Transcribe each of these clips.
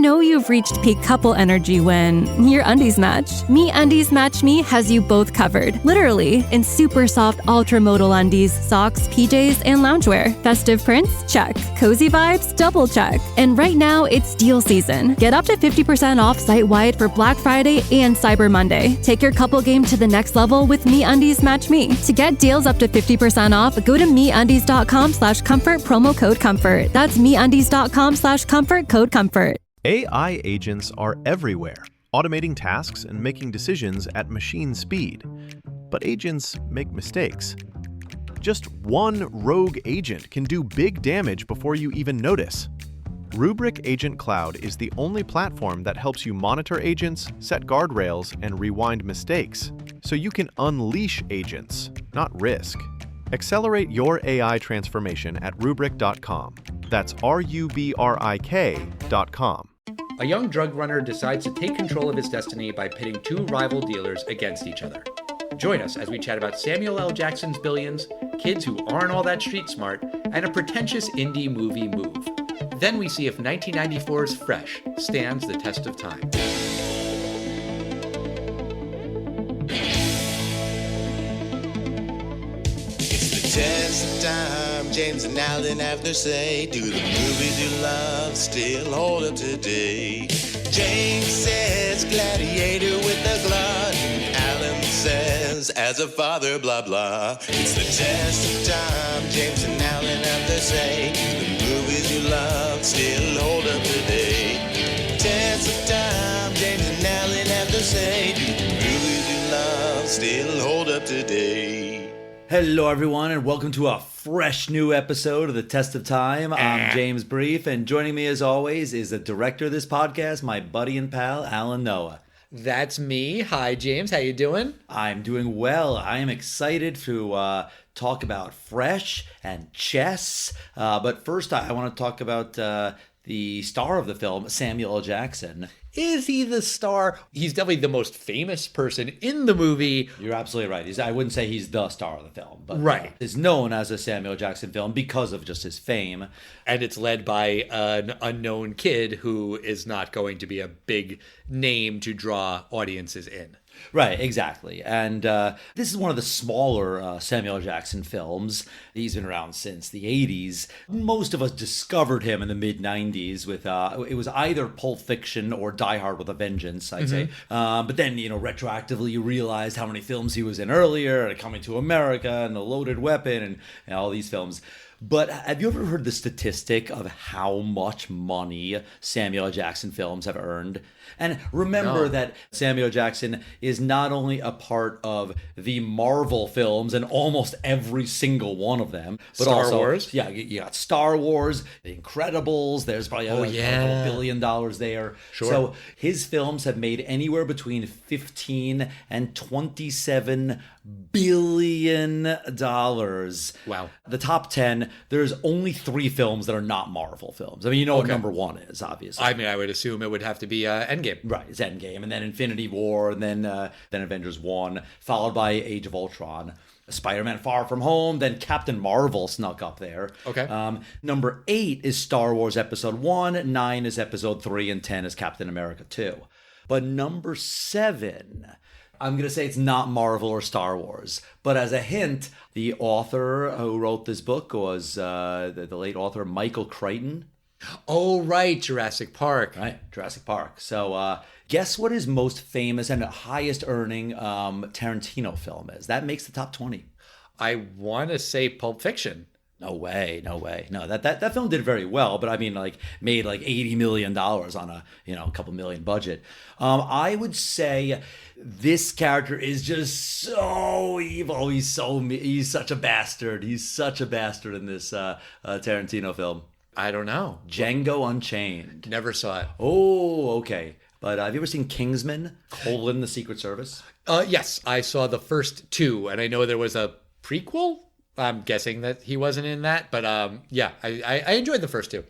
know you've reached peak couple energy when your undies match. MeUndies Match Me has you both covered. Literally, in super soft ultra-modal undies, socks, PJs, and loungewear. Festive prints? Check. Cozy vibes? Double check. And right now, it's deal season. Get up to 50% off site-wide for Black Friday and Cyber Monday. Take your couple game to the next level with MeUndies Match Me. To get deals up to 50% off, go to MeUndies.com/comfort, promo code COMFORT. That's MeUndies.com/comfort, code COMFORT. AI agents are everywhere, automating tasks and making decisions at machine speed. But agents make mistakes. Just one rogue agent can do big damage before you even notice. Rubrik Agent Cloud is the only platform that helps you monitor agents, set guardrails, and rewind mistakes, so you can unleash agents, not risk. Accelerate your AI transformation at Rubrik.com. That's RUBRIK.com. A young drug runner decides to take control of his destiny by pitting two rival dealers against each other. Join us as we chat about Samuel L. Jackson's Billions, kids who aren't all that street smart, and a pretentious indie movie move. Then we see if 1994's Fresh stands the test of time. It's the test of time, James and Alan have their say. Do the movies you love still hold up today? James says Gladiator with a glut, and Alan says as a father blah blah. It's the test of time, James and Alan have their say. Do the movies you love still hold up today? Test of time, James and Alan have their say. Do the movies you love still hold up today? Hello, everyone, and welcome to a fresh new episode of The Test of Time. I'm James Brief, and joining me, as always, is the director of this podcast, my buddy and pal, Alan Noah. That's me. Hi, James. How you doing? I'm doing well. I am excited to talk about Fresh and chess. But first, I want to talk about the star of the film, Samuel L. Jackson. Is he the star? He's definitely the most famous person in the movie. You're absolutely right. I wouldn't say he's the star of the film, but right. It's known as a Samuel Jackson film because of just his fame. And it's led by an unknown kid who is not going to be a big name to draw audiences in. Right, exactly. And this is one of the smaller Samuel Jackson films. He's been around since the 80s. Most of us discovered him in the mid-90s with, it was either Pulp Fiction or Die Hard with a Vengeance, I'd say. But then, retroactively you realized how many films he was in earlier, Coming to America and The Loaded Weapon and all these films. But have you ever heard the statistic of how much money Samuel L. Jackson films have earned? And remember that Samuel Jackson is not only a part of the Marvel films and almost every single one of them, but Star Wars? Yeah, you got Star Wars, The Incredibles, there's probably a $1 billion there. Sure. So his films have made anywhere between $15 and $27 billion. Wow. The top 10, there's only 3 films that are not Marvel films. I mean, what number 1 is, obviously. I mean, I would assume it would have to be Endgame. Right, it's Endgame, and then Infinity War, and then Avengers 1, followed by Age of Ultron. Spider-Man Far From Home, then Captain Marvel snuck up there. Okay. Number 8 is Star Wars Episode 1, 9 is Episode 3, and 10 is Captain America 2. But number 7... I'm going to say it's not Marvel or Star Wars. But as a hint, the author who wrote this book was the late author Michael Crichton. Oh, right. Jurassic Park. Right. Jurassic Park. So guess what his most famous and highest earning Tarantino film is? That makes the top 20. I want to say Pulp Fiction. No way. No, that film did very well, but I mean, made $80 million on a couple million budget. I would say this character is just so evil. He's such a bastard. He's such a bastard in this Tarantino film. I don't know. Django Unchained. Never saw it. Oh, okay. But have you ever seen Kingsman: The Secret Service? Yes, I saw the first 2, and I know there was a prequel. I'm guessing that he wasn't in that, but I enjoyed the first 2.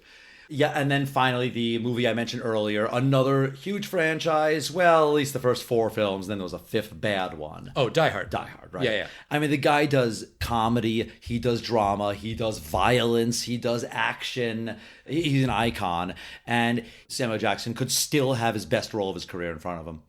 Yeah, and then finally the movie I mentioned earlier, another huge franchise. Well, at least the first 4 films, then there was a 5th bad one. Oh, Die Hard. Die Hard, right? Yeah. I mean, the guy does comedy, he does drama, he does violence, he does action. He's an icon. And Samuel Jackson could still have his best role of his career in front of him.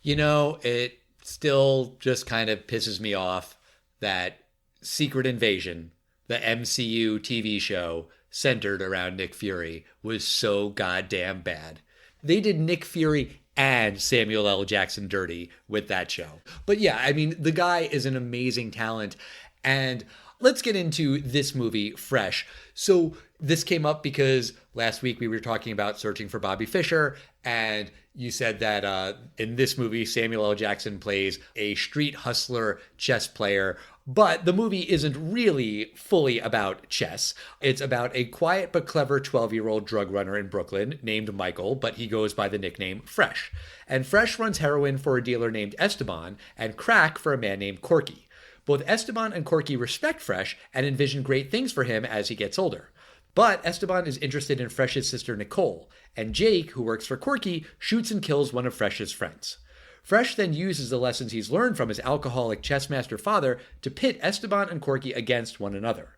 You know, it still just kind of pisses me off that Secret Invasion, the MCU TV show centered around Nick Fury, was so goddamn bad. They did Nick Fury and Samuel L. Jackson dirty with that show. But yeah, I mean, the guy is an amazing talent. And let's get into this movie, Fresh. So this came up because last week we were talking about Searching for Bobby Fischer, and you said that in this movie, Samuel L. Jackson plays a street hustler chess player. But the movie isn't really fully about chess. It's about a quiet but clever 12-year-old drug runner in Brooklyn named Michael, but he goes by the nickname Fresh. And Fresh runs heroin for a dealer named Esteban and crack for a man named Corky. Both Esteban and Corky respect Fresh and envision great things for him as he gets older. But Esteban is interested in Fresh's sister Nicole, and Jake, who works for Corky, shoots and kills one of Fresh's friends. Fresh then uses the lessons he's learned from his alcoholic chess master father to pit Esteban and Corky against one another.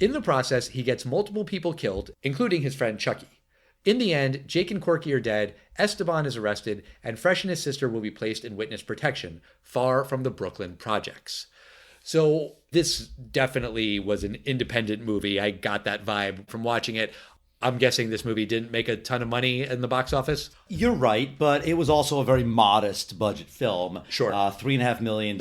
In the process, he gets multiple people killed, including his friend Chucky. In the end, Jake and Corky are dead, Esteban is arrested, and Fresh and his sister will be placed in witness protection, far from the Brooklyn projects. So this definitely was an independent movie. I got that vibe from watching it. I'm guessing this movie didn't make a ton of money in the box office. You're right, but it was also a very modest budget film. Sure. $3.5 million.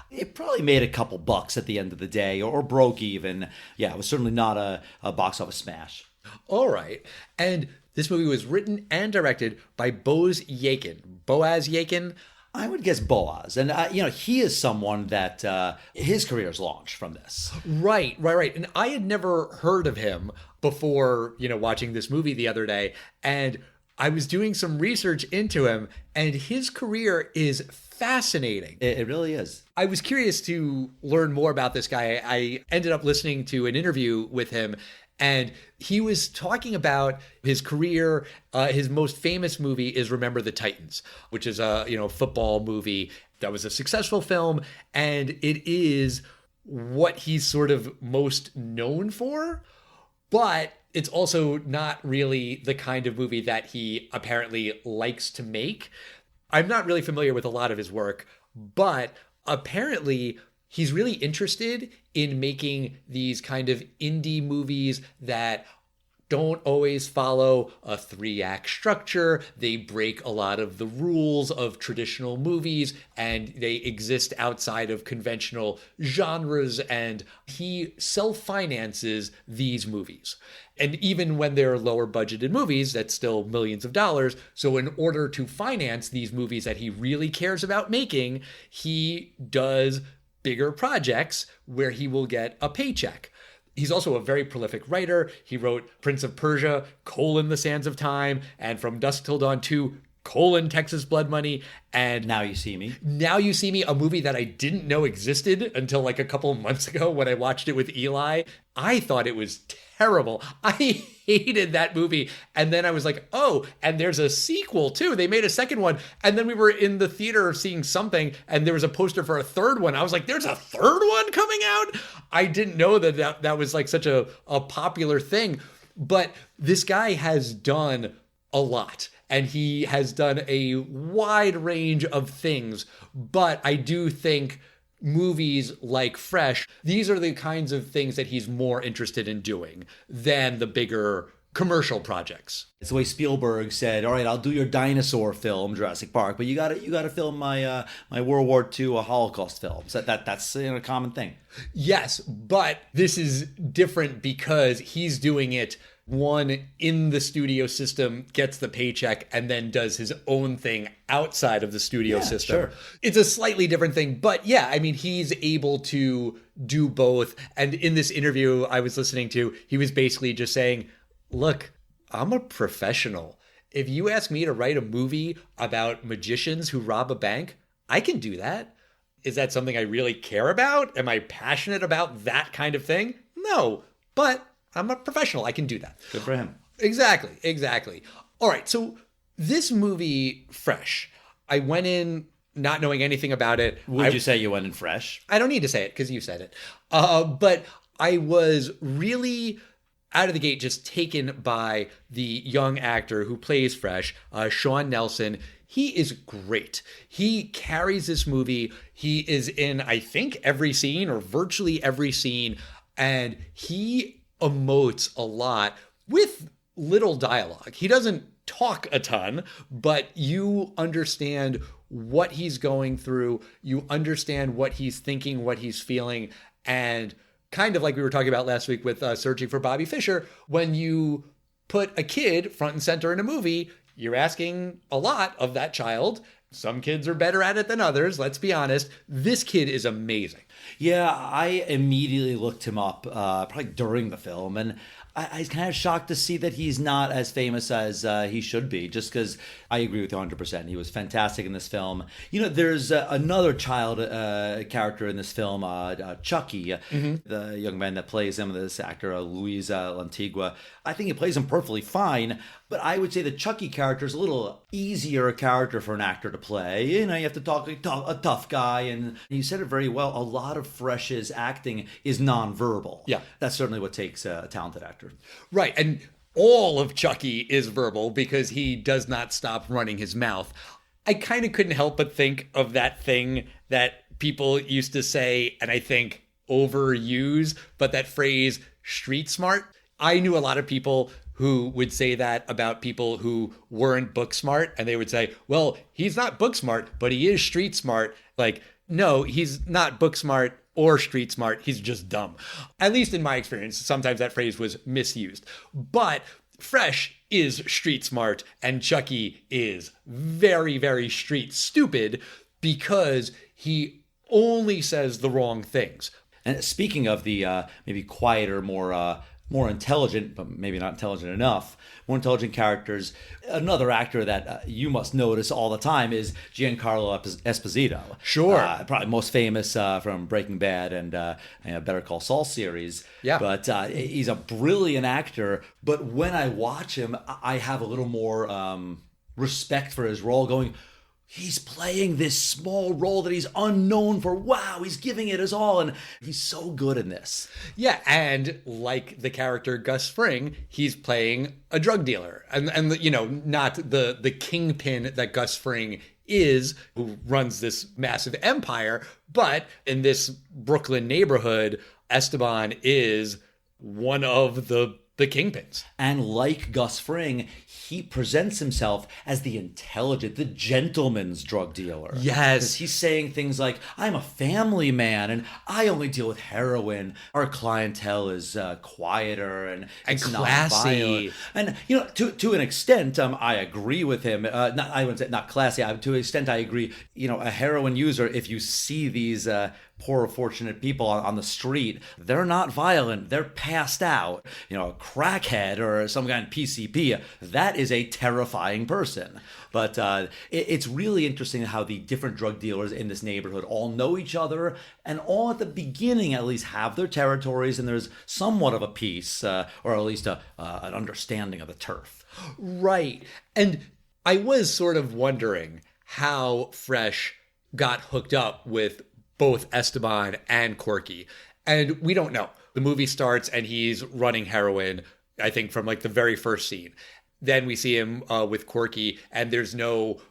It probably made a couple bucks at the end of the day, or broke even. Yeah, it was certainly not a box office smash. All right. And this movie was written and directed by Boaz Yakin. I would guess Boaz. And, he is someone that his career is launched from this. Right. And I had never heard of him before, watching this movie the other day. And I was doing some research into him, and his career is fascinating. It really is. I was curious to learn more about this guy. I ended up listening to an interview with him, and he was talking about his career. His most famous movie is Remember the Titans, which is a football movie that was a successful film, and it is what he's sort of most known for. But it's also not really the kind of movie that he apparently likes to make. I'm not really familiar with a lot of his work, but apparently he's really interested in making these kind of indie movies that don't always follow a 3-act structure. They break a lot of the rules of traditional movies, and they exist outside of conventional genres, and he self-finances these movies. And even when they're lower budgeted movies, that's still millions of dollars. So in order to finance these movies that he really cares about making, he does bigger projects where he will get a paycheck. He's also a very prolific writer. He wrote Prince of Persia, The Sands of Time, and From Dusk Till Dawn 2, Texas Blood Money, and Now You See Me. Now You See Me, a movie that I didn't know existed until like a couple of months ago when I watched it with Eli. I thought it was terrible. I hated that movie. And then I was like, oh, and there's a sequel too. They made a second one. And then we were in the theater seeing something, and there was a poster for a third one. I was like, there's a third one coming out? I didn't know that was like such a popular thing. But this guy has done a lot, and he has done a wide range of things. But I do think movies like Fresh, these are the kinds of things that he's more interested in doing than the bigger commercial projects. It's the way Spielberg said, all right, I'll do your dinosaur film, Jurassic Park, but you gotta film my World War II Holocaust films. That's a common thing. Yes, but this is different because he's doing it, one, in the studio system, gets the paycheck, and then does his own thing outside of the studio system. Sure. It's a slightly different thing, but yeah, I mean, he's able to do both. And in this interview I was listening to, he was basically just saying, look, I'm a professional. If you ask me to write a movie about magicians who rob a bank, I can do that. Is that something I really care about? Am I passionate about that kind of thing? No, but I'm a professional. I can do that. Good for him. Exactly. All right, so this movie, Fresh, I went in not knowing anything about it. Would you say you went in fresh? I don't need to say it because you said it. But I was really out of the gate just taken by the young actor who plays Fresh, Sean Nelson. He is great. He carries this movie. He is in, I think, every scene or virtually every scene. And he emotes a lot with little dialogue. He doesn't talk a ton, but you understand what he's going through. You understand what he's thinking, what he's feeling. And kind of like we were talking about last week with Searching for Bobby Fischer, when you put a kid front and center in a movie, you're asking a lot of that child. Some kids are better at it than others, let's be honest. This kid is amazing. Yeah, I immediately looked him up probably during the film, and I was kind of shocked to see that he's not as famous as he should be, just because I agree with you 100%. He was fantastic in this film. You know, there's another child character in this film, Chucky, the young man that plays him, this actor, Luis Lantigua. I think he plays him perfectly fine, but I would say the Chucky character is a little easier character for an actor to play. You know, you have to talk a tough guy, and you said it very well. A lot of Fresh's acting is nonverbal. Yeah. That's certainly what takes a talented actor. Right. And all of Chucky is verbal because he does not stop running his mouth. I kind of couldn't help but think of that thing that people used to say, and I think overuse, but that phrase, street smart. I knew a lot of people who would say that about people who weren't book smart, and they would say, well, he's not book smart, but he is street smart. Like, no, he's not book smart or street smart. He's just dumb. At least in my experience, sometimes that phrase was misused. But Fresh is street smart and Chucky is very, very street stupid because he only says the wrong things. And speaking of the maybe quieter, more intelligent, but maybe not intelligent enough, more intelligent characters, another actor that you must notice all the time is Giancarlo Esposito. Sure. Probably most famous from Breaking Bad and Better Call Saul series. Yeah. But he's a brilliant actor. But when I watch him, I have a little more respect for his role, going, he's playing this small role that he's unknown for. Wow, he's giving it his all, and he's so good in this. Yeah, and like the character Gus Fring, he's playing a drug dealer. And you know, not the kingpin that Gus Fring is, who runs this massive empire, but in this Brooklyn neighborhood, Esteban is one of the kingpins. And like Gus Fring, he presents himself as the intelligent, the gentleman's drug dealer. Yes. He's saying things like, I'm a family man and I only deal with heroin. Our clientele is quieter and classy. Not and, you know, to an extent, I agree with him. I wouldn't say not classy. To an extent, I agree. You know, a heroin user, if you see these poor, fortunate people on the street, they're not violent. They're passed out. You know, a crackhead or some kind of PCP, that is a terrifying person. But it's really interesting how the different drug dealers in this neighborhood all know each other and all at the beginning at least have their territories, and there's somewhat of a peace or at least an understanding of the turf. Right. And I was sort of wondering how Fresh got hooked up with both Esteban and Corky. And we don't know. The movie starts and he's running heroin, I think, from like the very first scene. Then we see him with Corky, and there's no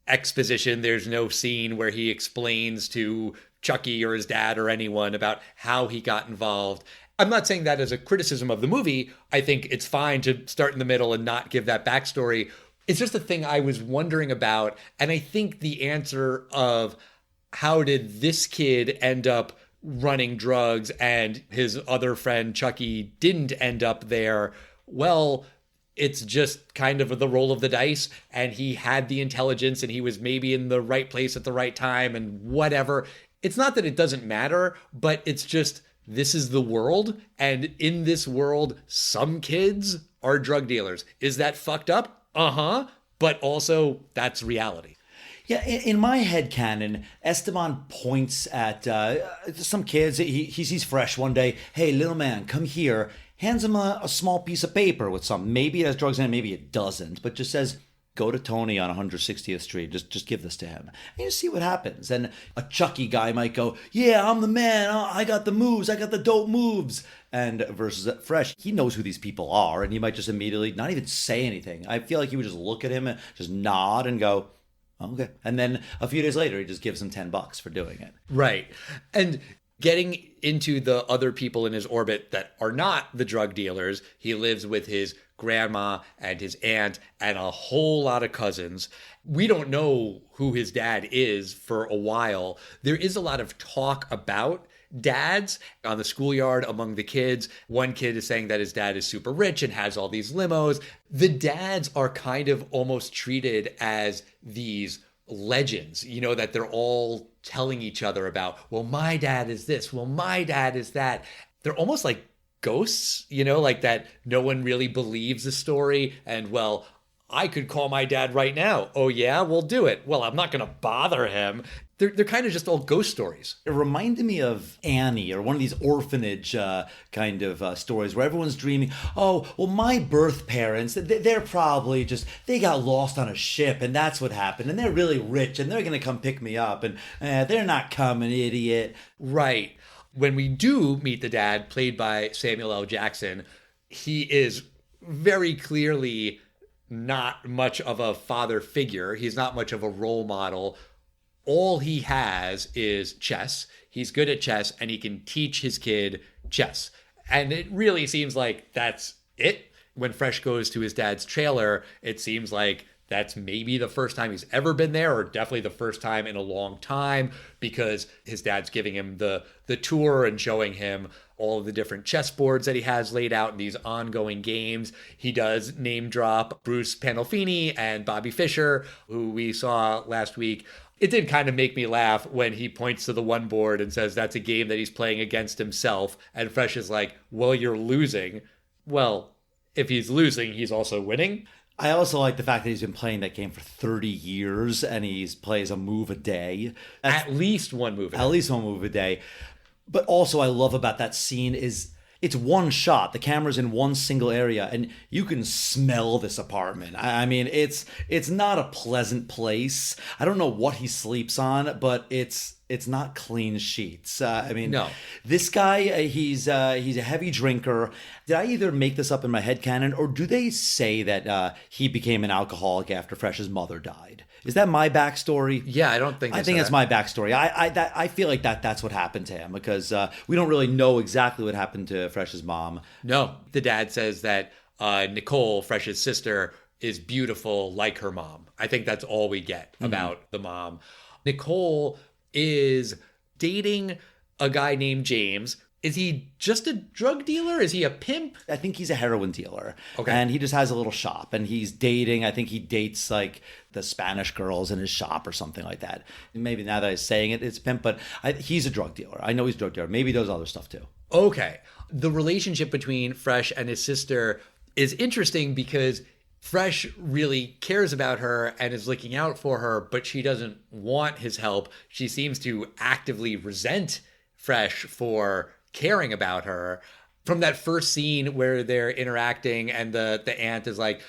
exposition. There's no scene where he explains to Chucky or his dad or anyone about how he got involved. I'm not saying that as a criticism of the movie. I think it's fine to start in the middle and not give that backstory. It's just a thing I was wondering about. And I think the answer of how did this kid end up running drugs and his other friend Chucky didn't end up there? Well, it's just kind of the roll of the dice, and he had the intelligence and he was maybe in the right place at the right time and whatever. It's not that it doesn't matter, but it's just, this is the world. And in this world, some kids are drug dealers. Is that fucked up? Uh-huh. But also, that's reality. Yeah, in my head canon, Esteban points at some kids. He sees Fresh one day. Hey, little man, come here. hands him a small piece of paper with something. Maybe it has drugs in it, maybe it doesn't, but just says, go to Tony on 160th Street. Just give this to him. And you see what happens. And a Chucky guy might go, yeah, I'm the man. Oh, I got the moves. I got the dope moves. And versus Fresh, he knows who these people are. And he might just immediately not even say anything. I feel like he would just look at him and just nod and go, okay. And then a few days later, he just gives him $10 for doing it. Right. And getting into the other people in his orbit that are not the drug dealers, he lives with his grandma and his aunt and a whole lot of cousins. We don't know who his dad is for a while. There is a lot of talk about dads on the schoolyard among the kids. One kid is saying that his dad is super rich and has all these limos. The dads are kind of almost treated as these legends, you know, that they're all telling each other about, well, my dad is this, well, my dad is that. They're almost like ghosts, you know, like that no one really believes the story. And, well, I could call my dad right now. Oh, yeah, we'll do it. Well, I'm not going to bother him. They're kind of just all ghost stories. It reminded me of Annie, or one of these orphanage kind of stories where everyone's dreaming, oh, well, my birth parents, they're probably just, they got lost on a ship and that's what happened. And they're really rich and they're going to come pick me up. And they're not coming, idiot. Right. When we do meet the dad, played by Samuel L. Jackson, he is very clearly not much of a father figure. He's not much of a role model. All he has is chess. He's good at chess and he can teach his kid chess. And it really seems like that's it. When Fresh goes to his dad's trailer, it seems like that's maybe the first time he's ever been there, or definitely the first time in a long time, because his dad's giving him the tour and showing him all of the different chessboards that he has laid out in these ongoing games. He does name drop Bruce Pandolfini and Bobby Fischer, who we saw last week. It did kind of make me laugh when he points to the one board and says that's a game that he's playing against himself. And Fresh is like, well, you're losing. Well, if he's losing, he's also winning. I also like the fact that he's been playing that game for 30 years and he plays a move a day. At least one move a day. At least one move a day. But also I love about that scene is it's one shot. The camera's in one single area and you can smell this apartment. I mean, it's not a pleasant place. I don't know what he sleeps on, but it's not clean sheets. No. This guy, he's a heavy drinker. Did I either make this up in my headcanon, or do they say that he became an alcoholic after Fresh's mother died? Is that my backstory? Yeah, I don't think. I think that's my backstory. I feel like that's what happened to him, because we don't really know exactly what happened to Fresh's mom. No, the dad says that Nicole, Fresh's sister, is beautiful like her mom. I think that's all we get about the mom. Nicole is dating a guy named James. Is he just a drug dealer? Is he a pimp? I think he's a heroin dealer. Okay. And he just has a little shop and he's dating. I think he dates like the Spanish girls in his shop or something like that. Maybe now that I'm saying it, it's pimp, but he's a drug dealer. I know he's a drug dealer. Maybe he does other stuff too. Okay. The relationship between Fresh and his sister is interesting because Fresh really cares about her and is looking out for her, but she doesn't want his help. She seems to actively resent Fresh for caring about her. From that first scene where they're interacting and the aunt is like,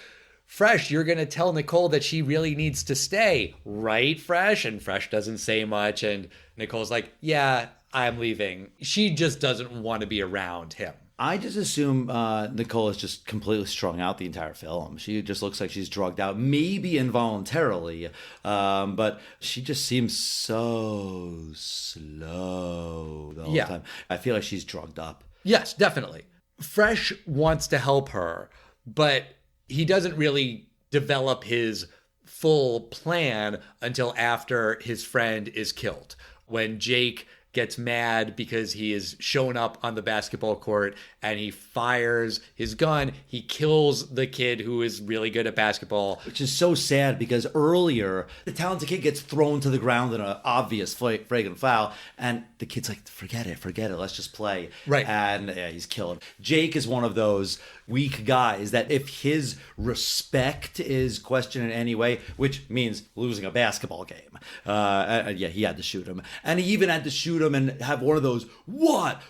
Fresh, you're going to tell Nicole that she really needs to stay, right, Fresh? And Fresh doesn't say much. And Nicole's like, yeah, I'm leaving. She just doesn't want to be around him. I just assume Nicole is just completely strung out the entire film. She just looks like she's drugged out, maybe involuntarily, but she just seems so slow the whole time. I feel like she's drugged up. Yes, definitely. Fresh wants to help her, but he doesn't really develop his full plan until after his friend is killed. When Jake gets mad because he is shown up on the basketball court and he fires his gun. He kills the kid who is really good at basketball. Which is so sad because earlier, the talented kid gets thrown to the ground in an obvious flagrant foul. And the kid's like, forget it, let's just play. Right. And he's killed. Jake is one of those weak guys, that if his respect is questioned in any way, which means losing a basketball game, yeah, he had to shoot him. And he even had to shoot him and have one of those, what?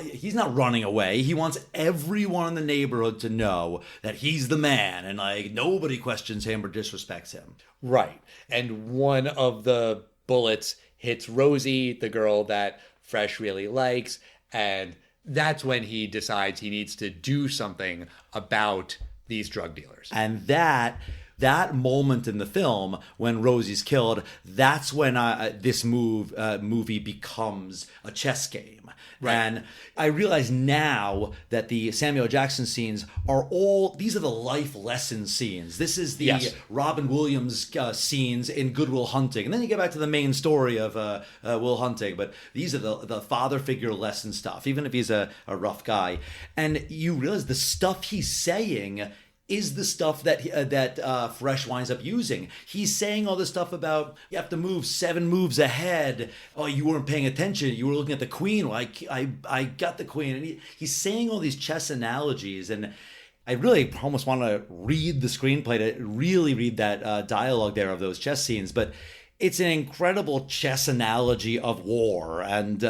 He's not running away. He wants everyone in the neighborhood to know that he's the man, and like nobody questions him or disrespects him. Right. And one of the bullets hits Rosie, the girl that Fresh really likes, and that's when he decides he needs to do something about these drug dealers. And that moment in the film when Rosie's killed, that's when this movie becomes a chess game. Right. And I realize now that the Samuel Jackson scenes these are the life lesson scenes. This is the Robin Williams scenes in Good Will Hunting. And then you get back to the main story of Will Hunting. But these are the father figure lesson stuff, even if he's a rough guy. And you realize the stuff he's saying is the stuff that Fresh winds up using. He's saying all this stuff about you have to move 7 moves ahead. Oh, you weren't paying attention. You were looking at the queen. Well, I got the queen. And he's saying all these chess analogies. And I really almost want to read the screenplay to really read that dialogue there of those chess scenes. But it's an incredible chess analogy of war, and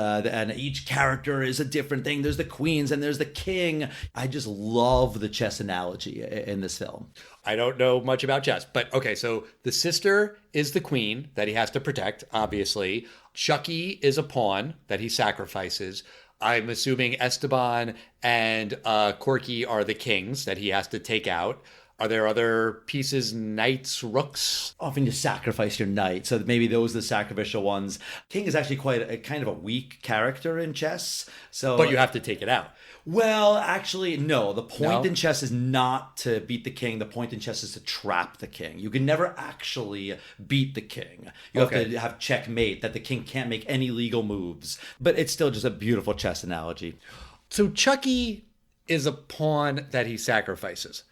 each character is a different thing. There's the queens and there's the king. I just love the chess analogy in this film. I don't know much about chess, but okay, so the sister is the queen that he has to protect, obviously. Chucky is a pawn that he sacrifices. I'm assuming Esteban and Corky are the kings that he has to take out. Are there other pieces, knights, rooks? Often you sacrifice your knight, so maybe those are the sacrificial ones. King is actually quite a kind of a weak character in chess. But you have to take it out. Well, actually, no. The point in chess is not to beat the king. The point in chess is to trap the king. You can never actually beat the king. You have to have checkmate, that the king can't make any legal moves. But it's still just a beautiful chess analogy. So Chucky is a pawn that he sacrifices.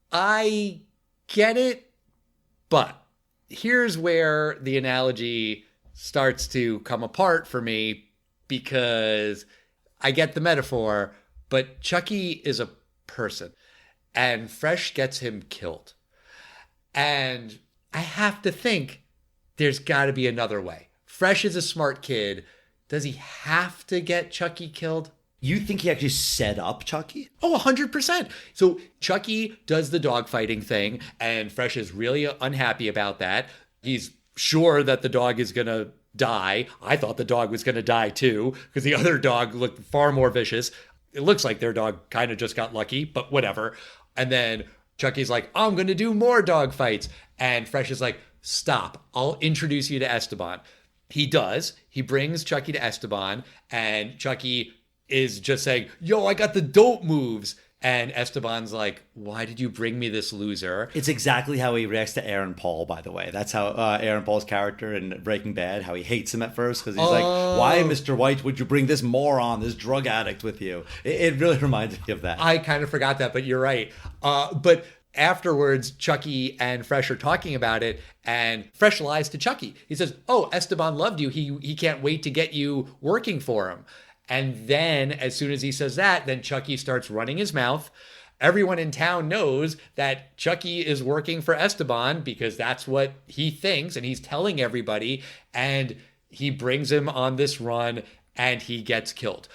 I get it, but here's where the analogy starts to come apart for me, because I get the metaphor, but Chucky is a person and Fresh gets him killed. And I have to think there's got to be another way. Fresh is a smart kid. Does he have to get Chucky killed? You think he actually set up Chucky? Oh, 100%. So Chucky does the dogfighting thing, and Fresh is really unhappy about that. He's sure that the dog is going to die. I thought the dog was going to die too, because the other dog looked far more vicious. It looks like their dog kind of just got lucky, but whatever. And then Chucky's like, I'm going to do more dog fights. And Fresh is like, stop. I'll introduce you to Esteban. He does. He brings Chucky to Esteban, and Chucky is just saying, yo, I got the dope moves. And Esteban's like, why did you bring me this loser? It's exactly how he reacts to Aaron Paul, by the way. That's how Aaron Paul's character in Breaking Bad, how he hates him at first, because he's like, why, Mr. White, would you bring this moron, this drug addict with you? It really reminds me of that. I kind of forgot that, but you're right. But afterwards, Chucky and Fresh are talking about it, and Fresh lies to Chucky. He says, oh, Esteban loved you. He can't wait to get you working for him. And then as soon as he says that, then Chucky starts running his mouth. Everyone in town knows that Chucky is working for Esteban because that's what he thinks, and he's telling everybody, and he brings him on this run and he gets killed.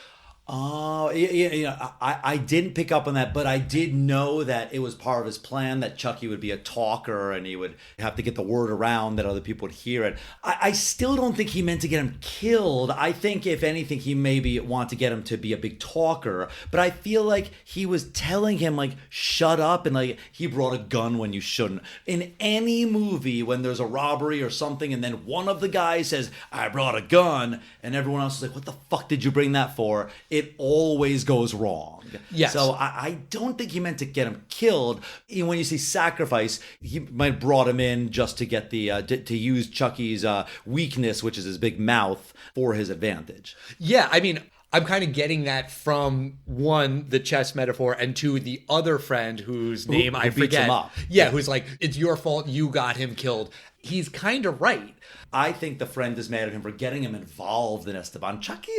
Oh, yeah. I didn't pick up on that, but I did know that it was part of his plan that Chucky would be a talker and he would have to get the word around that other people would hear it. I still don't think he meant to get him killed. I think, if anything, he maybe wanted to get him to be a big talker. But I feel like he was telling him, like, shut up, and, like, he brought a gun when you shouldn't. In any movie, when there's a robbery or something, and then one of the guys says, I brought a gun, and everyone else is like, what the fuck did you bring that for? It always goes wrong. Yes. So I don't think he meant to get him killed. When you see sacrifice, he might have brought him in just to get the to use Chucky's weakness, which is his big mouth, for his advantage. Yeah, I mean, I'm kind of getting that from one, the chess metaphor, and two, the other friend whose name I beats him forget. up. Yeah, who's like, it's your fault, you got him killed. He's kind of right. I think the friend is mad at him for getting him involved in Esteban. Chucky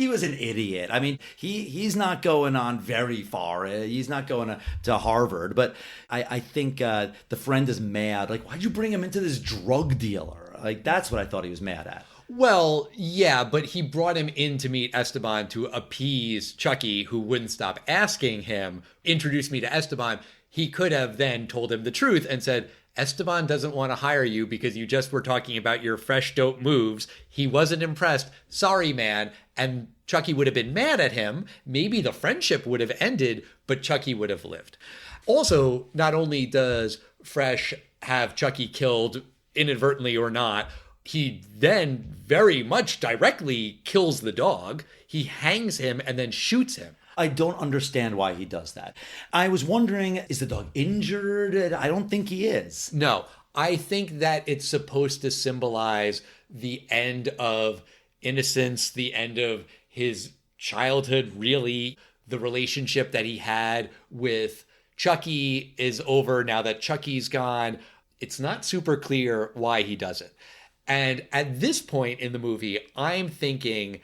was an idiot. I mean, he's not going on very far. He's not going to Harvard. But I think the friend is mad. Like, why'd you bring him into this drug dealer? Like, that's what I thought he was mad at. Well, yeah, but he brought him in to meet Esteban to appease Chucky, who wouldn't stop asking him, introduce me to Esteban. He could have then told him the truth and said, Esteban doesn't want to hire you because you just were talking about your fresh dope moves. He wasn't impressed. Sorry, man. And Chucky would have been mad at him. Maybe the friendship would have ended, but Chucky would have lived. Also, not only does Fresh have Chucky killed inadvertently or not, he then very much directly kills the dog. He hangs him and then shoots him. I don't understand why he does that. I was wondering, is the dog injured? I don't think he is. No, I think that it's supposed to symbolize the end of innocence, the end of his childhood, really. The relationship that he had with Chucky is over now that Chucky's gone. It's not super clear why he does it. And at this point in the movie, I'm thinking,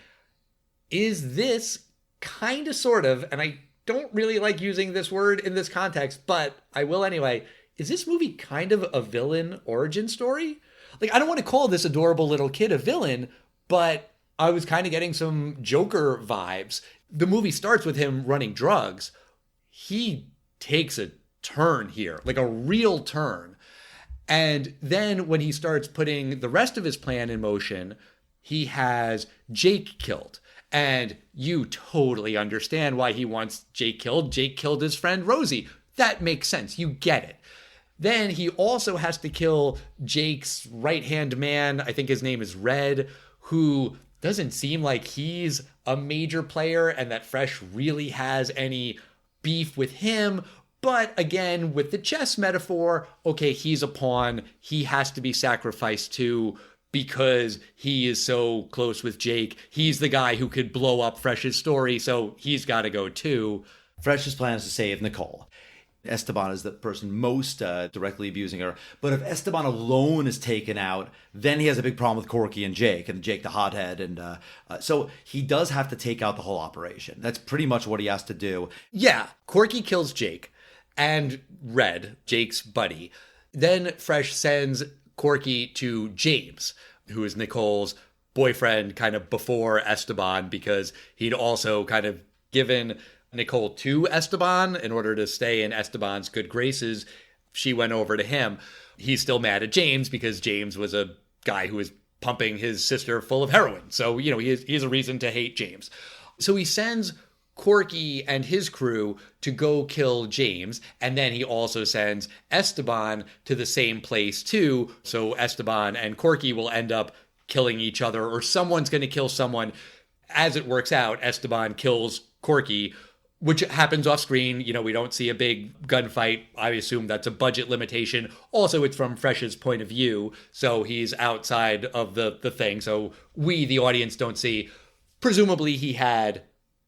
is this kind of, sort of, and I don't really like using this word in this context, but I will anyway, is this movie kind of a villain origin story? Like, I don't want to call this adorable little kid a villain, but I was kind of getting some Joker vibes. The movie starts with him running drugs. He takes a turn here, like a real turn. And then when he starts putting the rest of his plan in motion, he has Jake killed. And you totally understand why he wants Jake killed. Jake killed his friend Rosie. That makes sense. You get it. Then he also has to kill Jake's right-hand man. I think his name is Red, who doesn't seem like he's a major player and that Fresh really has any beef with him. But again, with the chess metaphor, okay, he's a pawn. He has to be sacrificed too because he is so close with Jake. He's the guy who could blow up Fresh's story, so he's got to go too. Fresh's plan is to save Nicole. Esteban is the person most directly abusing her. But if Esteban alone is taken out, then he has a big problem with Corky and Jake the hothead. And so he does have to take out the whole operation. That's pretty much what he has to do. Yeah, Corky kills Jake and Red, Jake's buddy. Then Fresh sends Corky to James, who is Nicole's boyfriend kind of before Esteban, because he'd also kind of given Nicole to Esteban in order to stay in Esteban's good graces. She went over to him. He's still mad at James because James was a guy who was pumping his sister full of heroin. So, you know, he has a reason to hate James. So he sends Corky and his crew to go kill James, and then he also sends Esteban to the same place too. So Esteban and Corky will end up killing each other, or someone's going to kill someone. As it works out, Esteban kills Corky, which happens off screen. You know, we don't see a big gunfight. I assume that's a budget limitation. Also, it's from Fresh's point of view, so he's outside of the thing. So we, the audience, don't see. Presumably, he had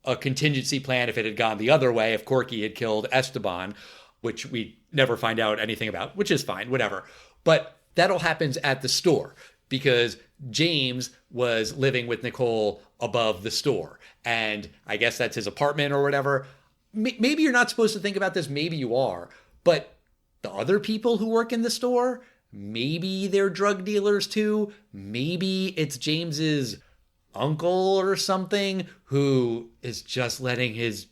a contingency plan if it had gone the other way, if Corky had killed Esteban, which we never find out anything about, which is fine, whatever. But that all happens at the store because James was living with Nicole above the store. And I guess that's his apartment or whatever. Maybe you're not supposed to think about this. Maybe you are. But the other people who work in the store, maybe they're drug dealers too. Maybe it's James's uncle or something who is just letting his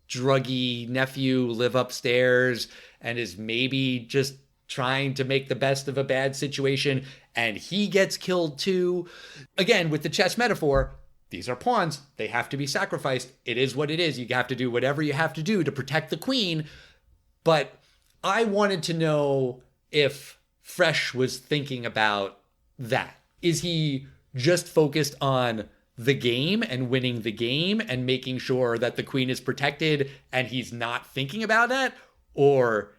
druggy nephew live upstairs and is maybe just trying to make the best of a bad situation, and he gets killed too. Again, with the chess metaphor, these are pawns. They have to be sacrificed. It is what it is. You have to do whatever you have to do to protect the queen. But I wanted to know if Fresh was thinking about that. Is he just focused on the game and winning the game and making sure that the queen is protected and he's not thinking about that? Or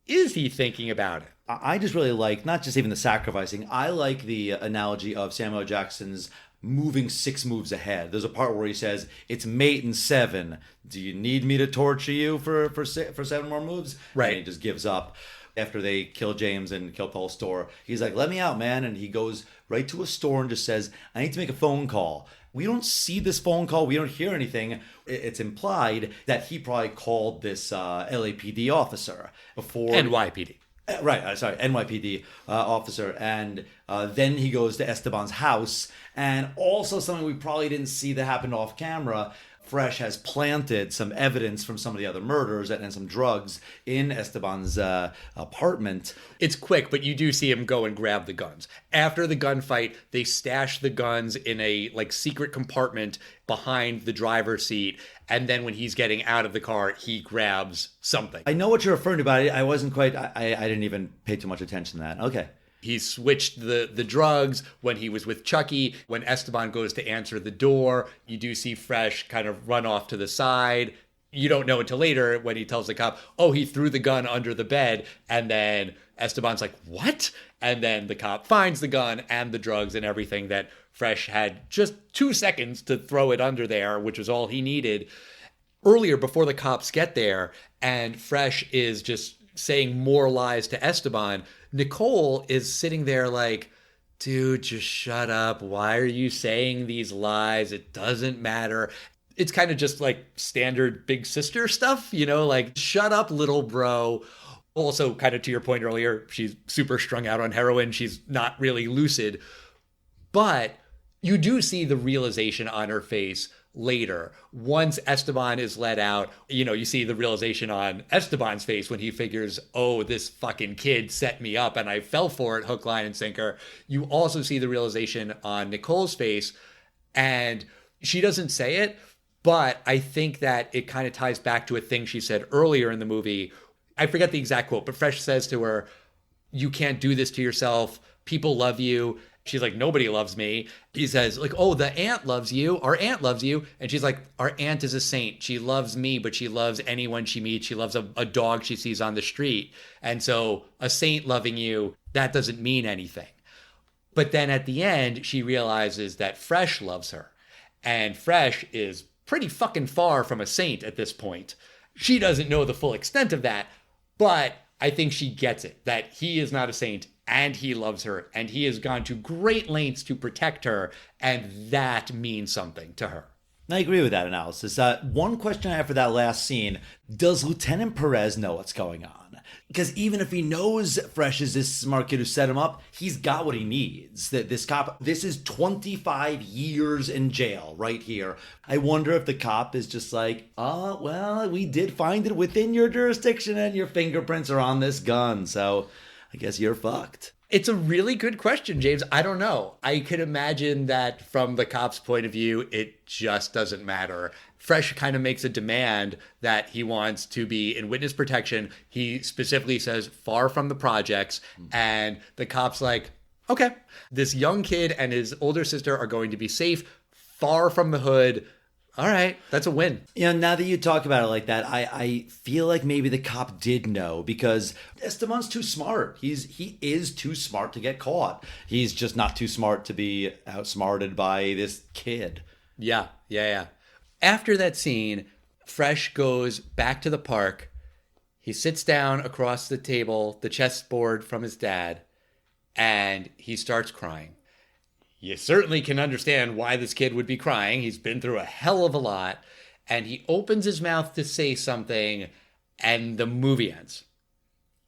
is he thinking about it? I just really like, not just even the sacrificing, I like the analogy of Samuel Jackson's moving 6 moves ahead. There's a part where he says, "It's mate in 7. Do you need me to torture you for 7 more moves?" Right. And he just gives up. After they kill James and kill the whole store, he's like, "Let me out, man." And he goes right to a store and just says, "I need to make a phone call." We don't see this phone call. We don't hear anything. It's implied that he probably called this LAPD officer before. NYPD. Right, sorry, NYPD officer. And then he goes to Esteban's house. And also something we probably didn't see that happened off camera. Fresh has planted some evidence from some of the other murders and some drugs in Esteban's apartment. It's quick, but you do see him go and grab the guns. After the gunfight, they stash the guns in a secret compartment behind the driver's seat. And then when he's getting out of the car, he grabs something. I know what you're referring to, but I wasn't quite, I didn't even pay too much attention to that. Okay. He switched the drugs when he was with Chucky. When Esteban goes to answer the door, you do see Fresh kind of run off to the side. You don't know until later when he tells the cop, oh, he threw the gun under the bed. And then Esteban's like, what? And then the cop finds the gun and the drugs and everything that Fresh had just 2 seconds to throw it under there, which was all he needed. Earlier, before the cops get there, and Fresh is just saying more lies to Esteban, Nicole is sitting there like, dude, just shut up. Why are you saying these lies? It doesn't matter. It's kind of just like standard big sister stuff, like, shut up, little bro. Also, kind of to your point earlier, she's super strung out on heroin. She's not really lucid. But you do see the realization on her face later. Once Esteban is let out, you see the realization on Esteban's face when he figures, oh, this fucking kid set me up and I fell for it, hook, line, and sinker. You also see the realization on Nicole's face, and she doesn't say it, but I think that it kind of ties back to a thing she said earlier in the movie. I forget the exact quote, but Fresh says to her, you can't do this to yourself. People love you. She's like, nobody loves me. He says, like, oh, the aunt loves you. Our aunt loves you. And she's like, our aunt is a saint. She loves me, but she loves anyone she meets. She loves a dog she sees on the street. And so a saint loving you, that doesn't mean anything. But then at the end, she realizes that Fresh loves her. And Fresh is pretty fucking far from a saint at this point. She doesn't know the full extent of that, but I think she gets it, that he is not a saint and he loves her, and he has gone to great lengths to protect her, and that means something to her. I agree with that analysis. One question I have for that last scene, does Lieutenant Perez know what's going on? Because even if he knows Fresh is this smart kid who set him up, he's got what he needs. That this cop, this is 25 years in jail right here. I wonder if the cop is just like, oh, well, we did find it within your jurisdiction and your fingerprints are on this gun, so I guess you're fucked. It's a really good question, James. I don't know. I could imagine that from the cop's point of view, it just doesn't matter. Fresh kind of makes a demand that he wants to be in witness protection. He specifically says, far from the projects. And the cop's like, okay, this young kid and his older sister are going to be safe, far from the hood. All right, that's a win. Now that you talk about it like that, I feel like maybe the cop did know, because Esteban's too smart. He is too smart to get caught. He's just not too smart to be outsmarted by this kid. Yeah. After that scene, Fresh goes back to the park. He sits down across the table, the chessboard from his dad, and he starts crying. You certainly can understand why this kid would be crying. He's been through a hell of a lot. And he opens his mouth to say something, and the movie ends.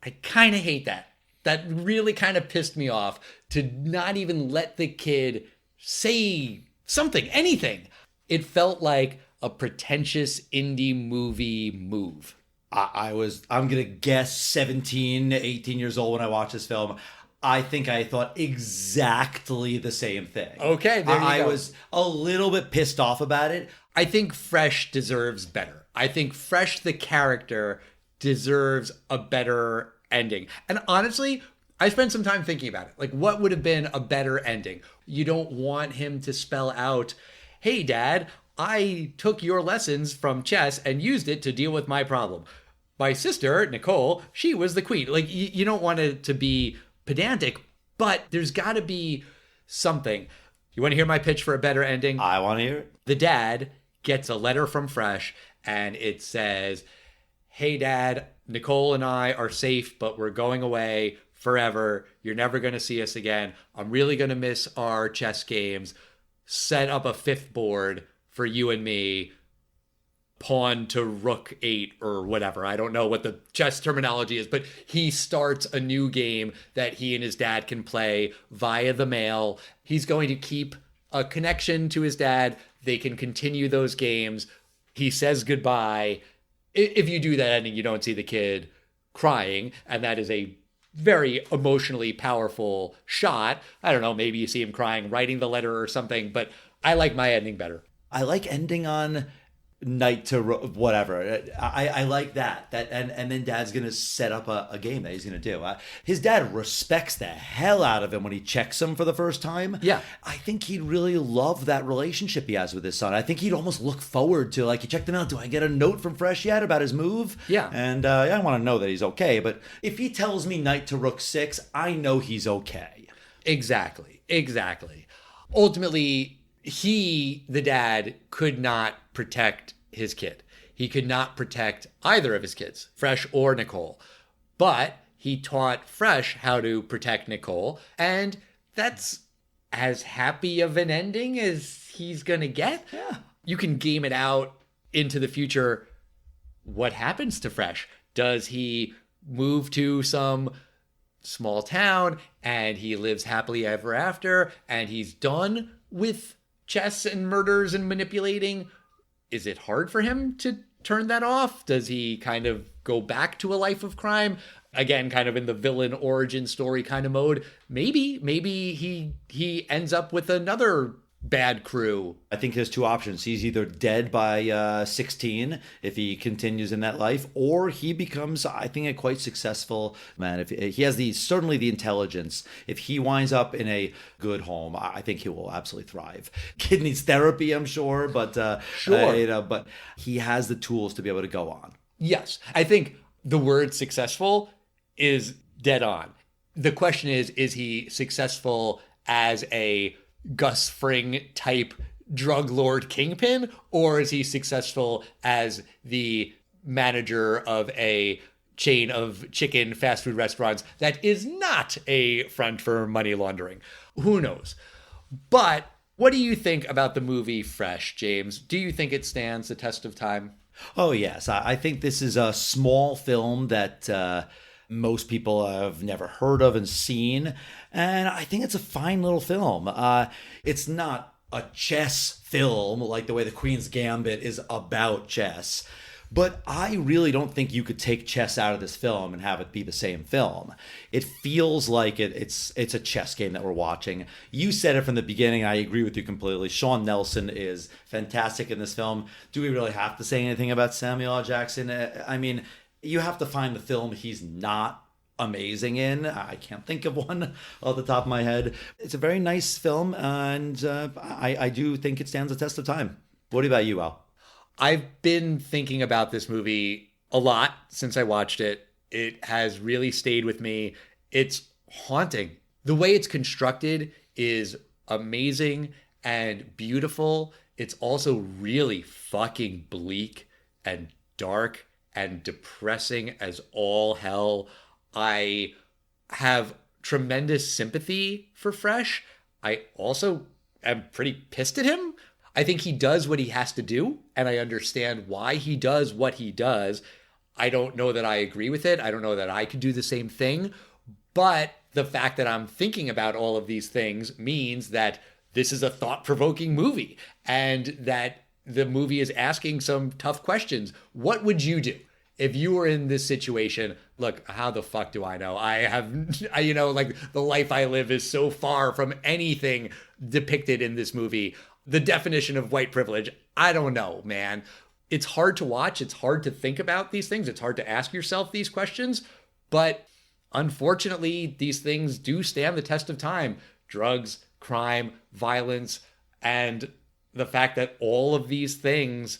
I kind of hate that. That really kind of pissed me off, to not even let the kid say something, anything. It felt like a pretentious indie movie move. I'm going to guess 17, 18 years old when I watched this film. I think I thought exactly the same thing. Okay, there you go. I was a little bit pissed off about it. I think Fresh deserves better. I think Fresh, the character, deserves a better ending. And honestly, I spent some time thinking about it. Like, what would have been a better ending? You don't want him to spell out, hey, Dad, I took your lessons from chess and used it to deal with my problem. My sister, Nicole, she was the queen. Like, you don't want it to be pedantic, but there's got to be something. You want to hear my pitch for a better ending? I want to hear it. The dad gets a letter from Fresh, and it says, "Hey, Dad, Nicole and I are safe, but we're going away forever. You're never going to see us again. I'm really going to miss our chess games. Set up a fifth board for you and me. Pawn to rook 8 or whatever." I don't know what the chess terminology is, but he starts a new game that he and his dad can play via the mail. He's going to keep a connection to his dad. They can continue those games. He says goodbye. If you do that ending, you don't see the kid crying, and that is a very emotionally powerful shot. I don't know, maybe you see him crying, writing the letter or something, but I like my ending better. I like ending on night to whatever. I like that and then dad's gonna set up a game that he's gonna do. His dad respects the hell out of him when he checks him for the first time. Yeah, I think he'd really love that relationship he has with his son. I think he'd almost look forward to, like, you checked him out, do I get a note from Fresh yet about his move? Yeah. And I want to know that he's okay, but if he tells me knight to rook 6, I know he's okay. Exactly. Ultimately, the dad, could not protect his kid. He could not protect either of his kids, Fresh or Nicole. But he taught Fresh how to protect Nicole, and that's as happy of an ending as he's gonna get. Yeah. You can game it out into the future. What happens to Fresh? Does he move to some small town and he lives happily ever after and he's done with chess and murders and manipulating? Is it hard for him to turn that off? Does he kind of go back to a life of crime? Again, kind of in the villain origin story kind of mode. Maybe he ends up with another bad crew. I think there's two options. He's either dead by 16 if he continues in that life, or he becomes, I think, a quite successful man. If he has certainly the intelligence, if he winds up in a good home, I think he will absolutely thrive. Kid needs therapy, I'm sure, but Sure. but he has the tools to be able to go on. Yes, I think the word successful is dead on. The question is he successful as a Gus Fring type drug lord kingpin, or is he successful as the manager of a chain of chicken fast food restaurants that is not a front for money laundering? Who knows? But what do you think about the movie Fresh, James? Do you think it stands the test of time? Oh, yes. I think this is a small film that most people have never heard of and seen. And I think it's a fine little film. It's not a chess film like the way The Queen's Gambit is about chess. But I really don't think you could take chess out of this film and have it be the same film. It feels like it's a chess game that we're watching. You said it from the beginning. I agree with you completely. Sean Nelson is fantastic in this film. Do we really have to say anything about Samuel L. Jackson? I mean, you have to find the film he's not amazing in. I can't think of one off the top of my head. It's a very nice film, and I do think it stands the test of time. What about you, Al? I've been thinking about this movie a lot since I watched it. It has really stayed with me. It's haunting. The way it's constructed is amazing and beautiful. It's also really fucking bleak and dark and depressing as all hell. I have tremendous sympathy for Fresh. I also am pretty pissed at him. I think he does what he has to do, and I understand why he does what he does. I don't know that I agree with it. I don't know that I could do the same thing. But the fact that I'm thinking about all of these things means that this is a thought-provoking movie, and that the movie is asking some tough questions. What would you do if you were in this situation? Look, how the fuck do I know? Like, the life I live is so far from anything depicted in this movie. The definition of white privilege, I don't know, man. It's hard to watch. It's hard to think about these things. It's hard to ask yourself these questions. But unfortunately, these things do stand the test of time. Drugs, crime, violence, and the fact that all of these things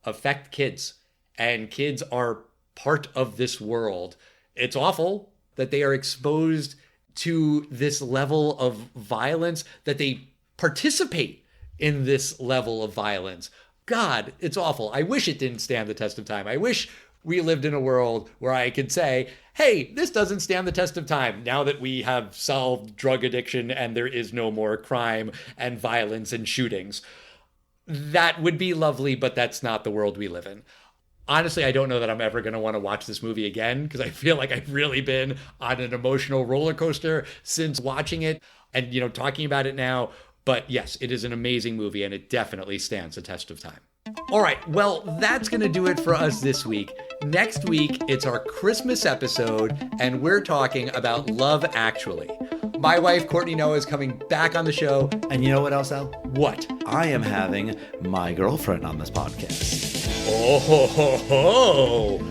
affect kids. And kids are part of this world. It's awful that they are exposed to this level of violence, that they participate in this level of violence. God, it's awful. I wish it didn't stand the test of time. I wish we lived in a world where I could say, hey, this doesn't stand the test of time now that we have solved drug addiction and there is no more crime and violence and shootings. That would be lovely, but that's not the world we live in. Honestly, I don't know that I'm ever going to want to watch this movie again because I feel like I've really been on an emotional roller coaster since watching it and, talking about it now. But yes, it is an amazing movie and it definitely stands the test of time. All right, well, that's going to do it for us this week. Next week, it's our Christmas episode, and we're talking about Love Actually. My wife, Courtney Noah, is coming back on the show. And you know what else, Al? What? I am having my girlfriend on this podcast. Oh, ho, ho, ho.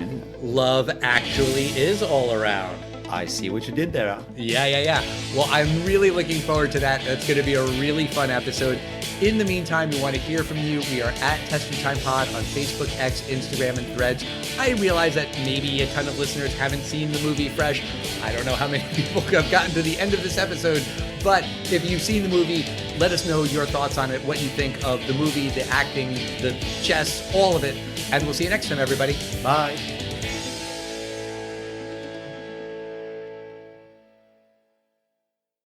Love Actually is all around. I see what you did there, Al. Yeah. Well, I'm really looking forward to that. That's going to be a really fun episode. In the meantime, we want to hear from you. We are at Test of Time Pod on Facebook, X, Instagram, and Threads. I realize that maybe a ton of listeners haven't seen the movie Fresh. I don't know how many people have gotten to the end of this episode, but if you've seen the movie, let us know your thoughts on it, what you think of the movie, the acting, the chess, all of it. And we'll see you next time, everybody. Bye.